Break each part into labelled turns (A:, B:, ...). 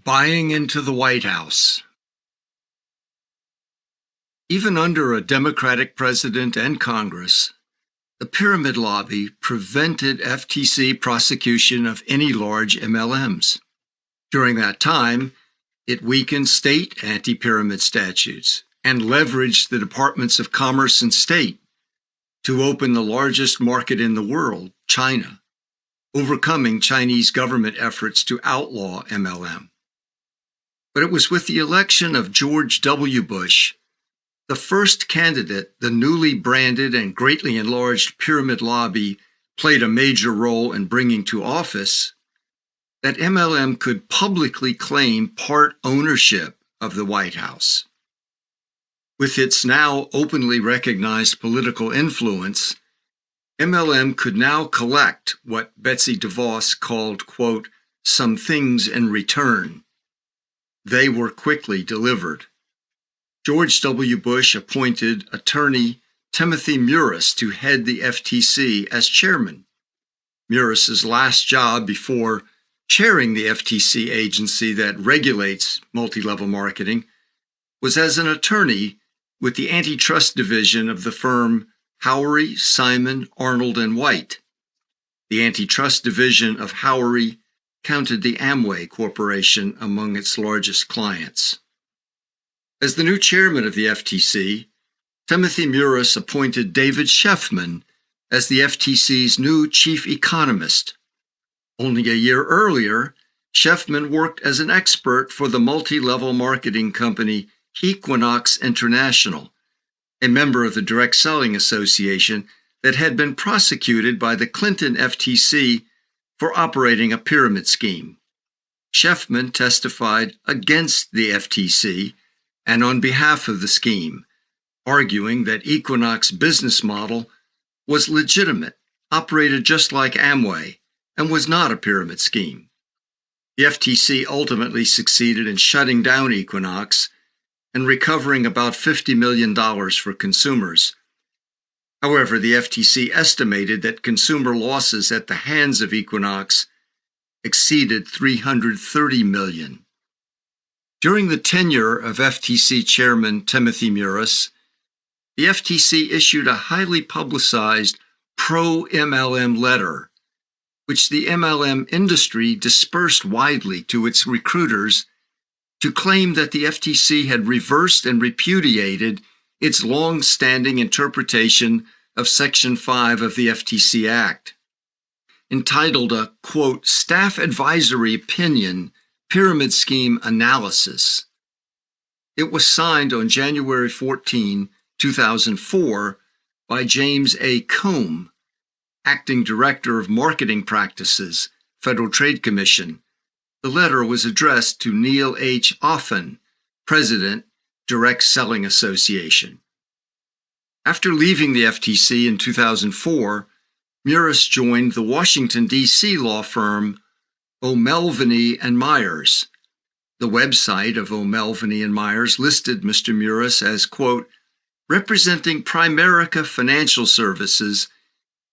A: Buying into the White House. Even under a Democratic president and Congress, the pyramid lobby prevented FTC prosecution of any large MLMs. During that time, it weakened state anti-pyramid statutes and leveraged the Departments of Commerce and State to open the largest market in the world, China, overcoming Chinese government efforts to outlaw MLM. But it was with the election of George W. Bush, the first candidate the newly branded and greatly enlarged pyramid lobby played a major role in bringing to office, that MLM could publicly claim part ownership of the White House. With its now openly recognized political influence, MLM could now collect what Betsy DeVos called, quote, some things in return. They were quickly delivered. George W. Bush appointed attorney Timothy Murris to head the FTC as chairman. Murris's last job before chairing the FTC agency that regulates multi-level marketing was as an attorney with the antitrust division of the firm Howery, Simon, Arnold & White. The antitrust division of Howery counted the Amway Corporation among its largest clients. As the new chairman of the FTC, Timothy Murris appointed David Sheffman as the FTC's new chief economist. Only a year earlier, Sheffman worked as an expert for the multi-level marketing company Equinox International, a member of the Direct Selling Association that had been prosecuted by the Clinton FTC for operating a pyramid scheme. Sheffman testified against the FTC and on behalf of the scheme, arguing that Equinox's business model was legitimate, operated just like Amway, and was not a pyramid scheme. The FTC ultimately succeeded in shutting down Equinox and recovering about $50 million for consumers. However, the FTC estimated that consumer losses at the hands of Equinox exceeded $330 million. During the tenure of FTC Chairman Timothy Murris, the FTC issued a highly publicized pro-MLM letter, which the MLM industry dispersed widely to its recruiters to claim that the FTC had reversed and repudiated its long-standing interpretation of Section 5 of the FTC Act. Entitled a, quote, staff advisory opinion, pyramid scheme analysis. It was signed on January 14, 2004 by James A. Combe, Acting Director of Marketing Practices, Federal Trade Commission. The letter was addressed to Neil H. Offen, President, Direct Selling Association. After leaving the FTC in 2004, Murris joined the Washington, D.C. law firm O'Melveny & Myers. The website of O'Melveny & Myers listed Mr. Murris as, quote, representing Primerica Financial Services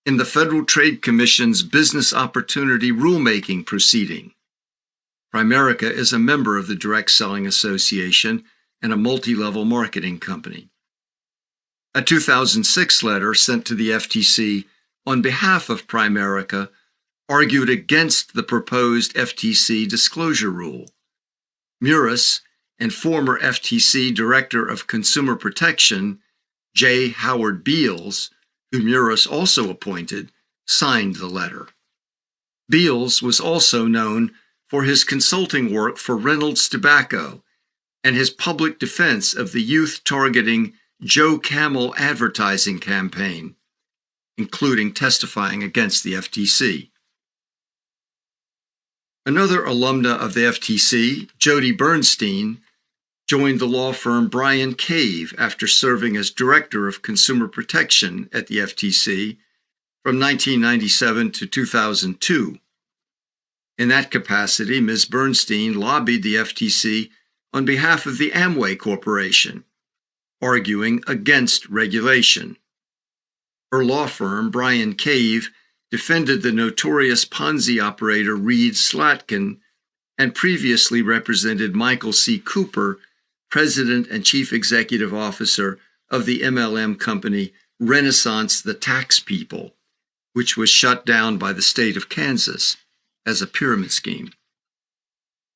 A: in the Federal Trade Commission's Business Opportunity Rulemaking proceeding. Primerica is a member of the Direct Selling Association and a multi-level marketing company. A 2006 letter sent to the FTC on behalf of Primerica argued against the proposed FTC disclosure rule. Murris and former FTC Director of Consumer Protection, J. Howard Beals, who Murris also appointed, signed the letter. Beals was also known for his consulting work for Reynolds Tobacco and his public defense of the youth-targeting Joe Camel advertising campaign, including testifying against the FTC. Another alumna of the FTC, Jody Bernstein, joined the law firm Bryan Cave after serving as Director of Consumer Protection at the FTC from 1997 to 2002. In that capacity, Ms. Bernstein lobbied the FTC on behalf of the Amway Corporation, arguing against regulation. Her law firm, Bryan Cave, defended the notorious Ponzi operator Reed Slatkin and previously represented Michael C. Cooper, President and Chief Executive Officer of the MLM company Renaissance the Tax People, which was shut down by the state of Kansas as a pyramid scheme.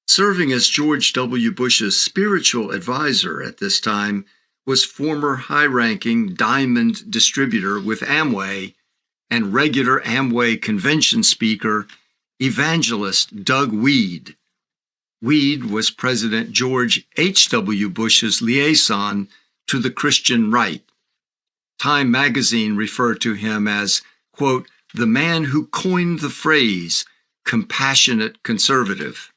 A: Serving as George W. Bush's spiritual advisor at this time was former high-ranking diamond distributor with Amway and regular Amway convention speaker, evangelist Doug Weed. Weed was President George H.W. Bush's liaison to the Christian right. Time magazine referred to him as, quote, the man who coined the phrase, compassionate conservative.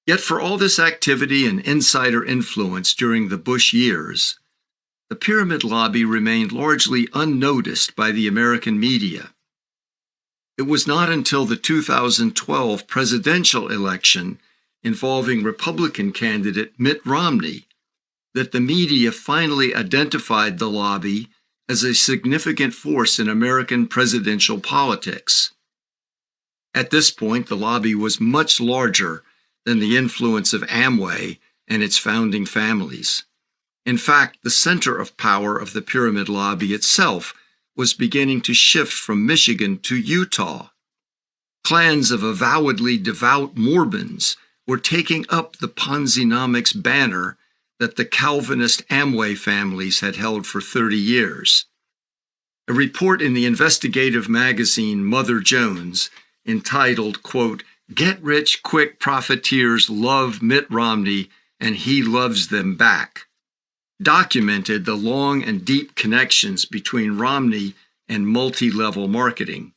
A: Yet for all this activity and insider influence during the Bush years, the pyramid lobby remained largely unnoticed by the American media. It was not until the 2012 presidential election involving Republican candidate Mitt Romney that the media finally identified the lobby as a significant force in American presidential politics. At this point, the lobby was much larger than the influence of Amway and its founding families. In fact, the center of power of the pyramid lobby itself was beginning to shift from Michigan to Utah. Clans of avowedly devout Mormons were taking up the Ponzinomics banner that the Calvinist Amway families had held for 30 years. A report in the investigative magazine Mother Jones, entitled, quote, Get Rich Quick Profiteers Love Mitt Romney and He Loves Them Back, documented the long and deep connections between Romney and multi-level marketing.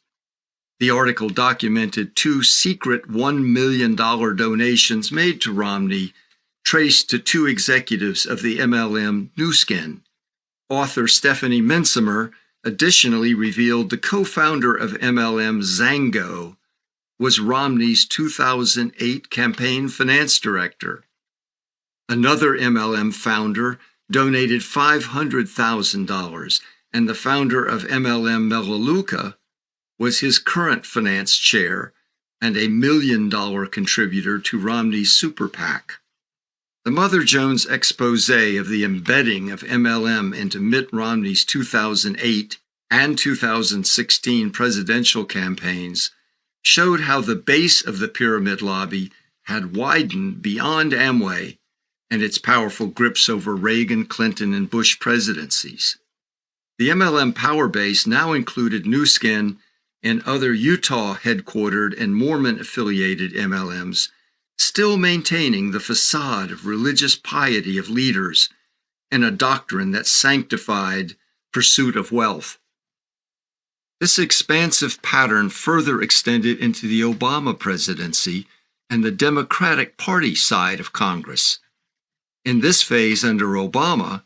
A: The article documented 2 secret $1 million donations made to Romney, traced to 2 executives of the MLM Nu Skin. Author Stephanie Mensimer additionally revealed the co-founder of MLM, Zango, was Romney's 2008 campaign finance director. Another MLM founder donated $500,000, and the founder of MLM Melaleuca was his current finance chair and a $1 million contributor to Romney's super PAC. The Mother Jones expose of the embedding of MLM into Mitt Romney's 2008 and 2016 presidential campaigns showed how the base of the pyramid lobby had widened beyond Amway and its powerful grips over Reagan, Clinton, and Bush presidencies. The MLM power base now included Nu Skin and other Utah-headquartered and Mormon-affiliated MLMs, still maintaining the facade of religious piety of leaders and a doctrine that sanctified pursuit of wealth. This expansive pattern further extended into the Obama presidency and the Democratic Party side of Congress. In this phase under Obama,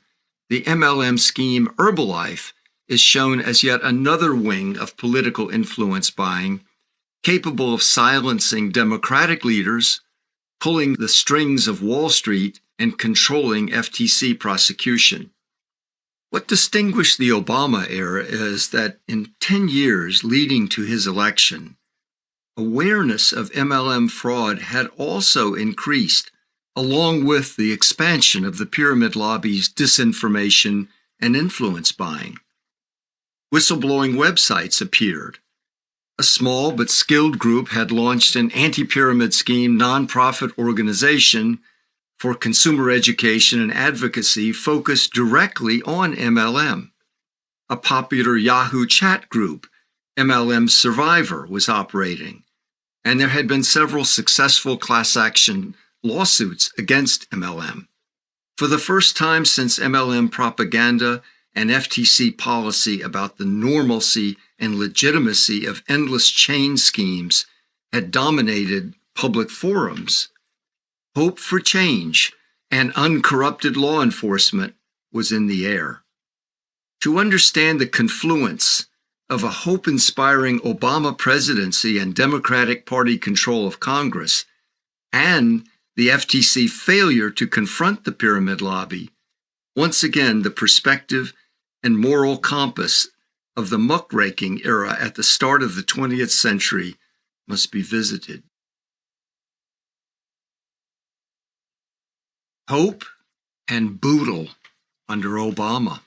A: the MLM scheme Herbalife is shown as yet another wing of political influence buying, capable of silencing Democratic leaders, pulling the strings of Wall Street, and controlling FTC prosecution. What distinguished the Obama era is that in 10 years leading to his election, awareness of MLM fraud had also increased, along with the expansion of the pyramid lobby's disinformation and influence buying. Whistleblowing websites appeared. A small but skilled group had launched an anti-pyramid scheme nonprofit organization for consumer education and advocacy focused directly on MLM. A popular Yahoo chat group, MLM Survivor, was operating, and there had been several successful class action lawsuits against MLM. For the first time since MLM propaganda and FTC policy about the normalcy and legitimacy of endless chain schemes had dominated public forums, hope for change and uncorrupted law enforcement was in the air. To understand the confluence of a hope-inspiring Obama presidency and Democratic Party control of Congress and the FTC failure to confront the pyramid lobby, once again the perspective and moral compass of the muckraking era at the start of the 20th century must be visited. Hope and Boodle under Obama.